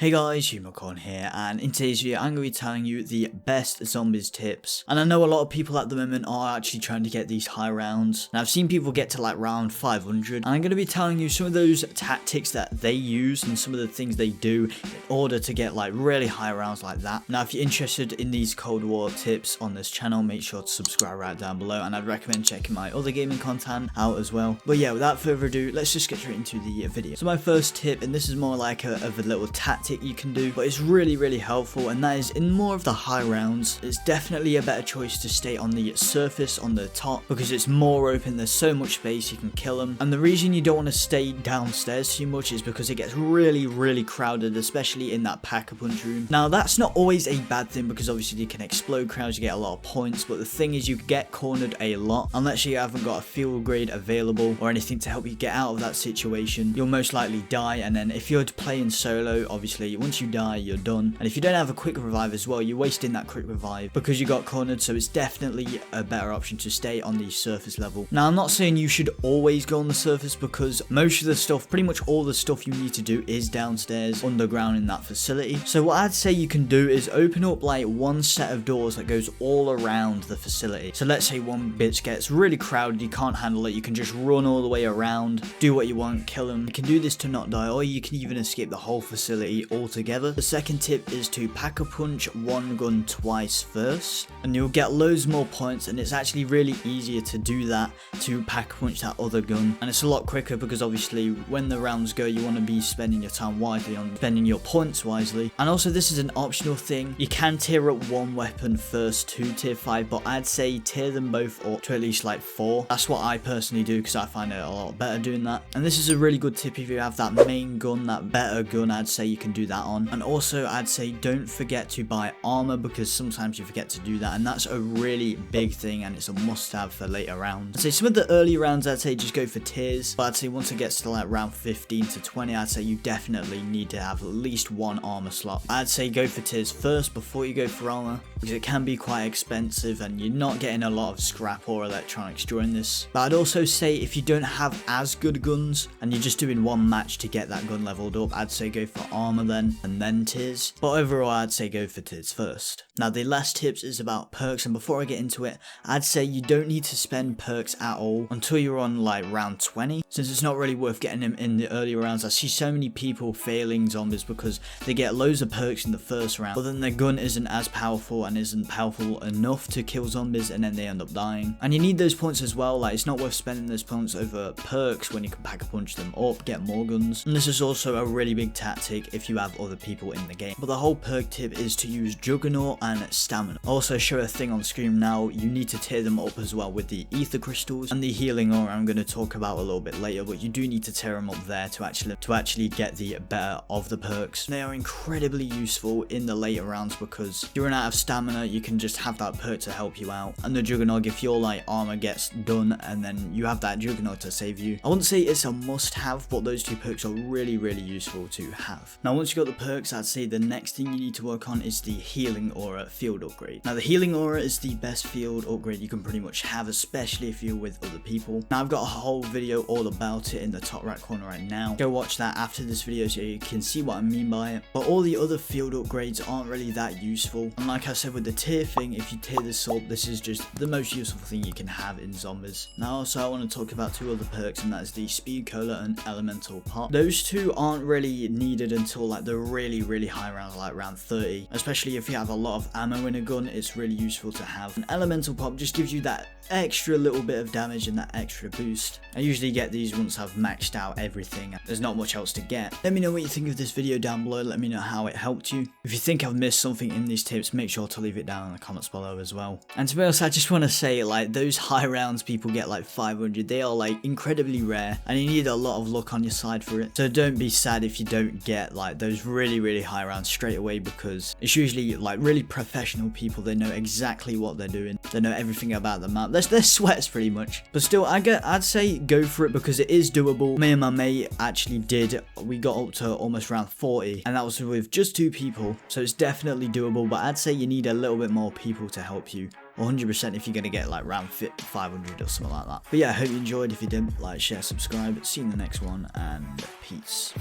Hey guys, Huma Corn here, and in today's video I'm going to be telling you the best zombies tips. And I know a lot of people at the moment are actually trying to get these high rounds. Now I've seen people get to like round 500, and I'm going to be telling you some of those tactics that they use and some of the things they do in order to get like really high rounds like that. Now if you're interested in these Cold War tips on this channel, make sure to subscribe right down below, and I'd recommend checking my other gaming content out as well. But yeah, without further ado, let's just get straight into the video. So my first tip, and this is more like of a little tactic you can do, but it's really helpful, and that is in more of the high rounds, it's definitely a better choice to stay on the surface on the top because it's more open, there's so much space, you can kill them. And the reason you don't want to stay downstairs too much is because it gets really crowded, especially in that pack-a-punch room. Now that's not always a bad thing because obviously you can explode crowds, you get a lot of points, but the thing is you get cornered a lot unless you haven't got a field grade available or anything to help you get out of that situation. You'll most likely die, and then if you're playing solo, obviously once you die you're done, and if you don't have a quick revive as well, you're wasting that quick revive because you got cornered. So it's definitely a better option to stay on the surface level. Now I'm not saying you should always go on the surface because most of the stuff, pretty much all the stuff you need to do is downstairs underground in that facility. So what I'd say you can do is open up like one set of doors that goes all around the facility. So let's say one bit gets really crowded, you can't handle it, you can just run all the way around, do what you want, kill them. You can do this to not die, or you can even escape the whole facility altogether. The second tip is to pack-a-punch one gun twice first, and you'll get loads more points, and it's actually really easier to do that, to pack-a-punch that other gun, and it's a lot quicker because obviously when the rounds go you want to be spending your time wisely on spending your points wisely. And also this is an optional thing, you can tier up one weapon first to tier 5, but I'd say tier them both up to at least like 4. That's what I personally do because I find it a lot better doing that. And this is a really good tip if you have that main gun, that better gun, I'd say you can do that on. And also I'd say don't forget to buy armor because sometimes you forget to do that, and that's a really big thing and it's a must have for later rounds. I'd say some of the early rounds I'd say just go for tiers, but I'd say once it gets to like round 15 to 20 I'd say you definitely need to have at least one armor slot. I'd say go for tiers first before you go for armor because it can be quite expensive and you're not getting a lot of scrap or electronics during this. But I'd also say if you don't have as good guns and you're just doing one match to get that gun leveled up, I'd say go for armor then and then tiers, but overall I'd say go for tiers first. Now the last tips is about perks, and before I get into it I'd say you don't need to spend perks at all until you're on like round 20, since it's not really worth getting them in the earlier rounds. I see so many people failing zombies because they get loads of perks in the first round, but then their gun isn't as powerful and isn't powerful enough to kill zombies, and then they end up dying. And you need those points as well, like it's not worth spending those points over perks when you can pack-a-punch them up, get more guns. And this is also a really big tactic if you have other people in the game. But the whole perk tip is to use Juggernaut and Stamina. I'll also show a thing on screen now, you need to tear them up as well with the ether crystals and the healing aura I'm going to talk about a little bit later, but you do need to tear them up there to actually get the better of the perks. They are incredibly useful in the later rounds because if you run out of stamina you can just have that perk to help you out, and the Juggernaut, if your like armor gets done and then you have that Juggernaut to save you. I wouldn't say it's a must have, but those two perks are really useful to have. Now once you got the perks, I'd say the next thing you need to work on is the healing aura field upgrade. Now the healing aura is the best field upgrade you can pretty much have, especially if you're with other people. Now I've got a whole video all about it in the top right corner right now. Go watch that after this video so you can see what I mean by it. But all the other field upgrades aren't really that useful, and like I said with the tier thing, if you tier this up, this is just the most useful thing you can have in zombies. Now also I want to talk about two other perks, and that is the speed cola and elemental pop. Those two aren't really needed until like the really high rounds, like round 30, especially if you have a lot of ammo in a gun. It's really useful to have. An elemental pop just gives you that extra little bit of damage and that extra boost. I usually get these once I've maxed out everything. There's not much else to get. Let me know what you think of this video down below. Let me know how it helped you. If you think I've missed something in these tips, make sure to leave it down in the comments below as well. And to be honest, I just want to say, like, those high rounds people get like 500, they are like incredibly rare and you need a lot of luck on your side for it. So don't be sad if you don't get like those really high rounds straight away, because it's usually like really professional people. They know exactly what they're doing. They know everything about the map. They're sweats pretty much. But still, I'd say go for it because it is doable. Me and my mate actually did. We got up to almost round 40 and that was with just 2 people. So it's definitely doable, but I'd say you need a little bit more people to help you. 100% if you're going to get like round 500 or something like that. But yeah, I hope you enjoyed. If you did, like, share, subscribe. See you in the next one, and peace.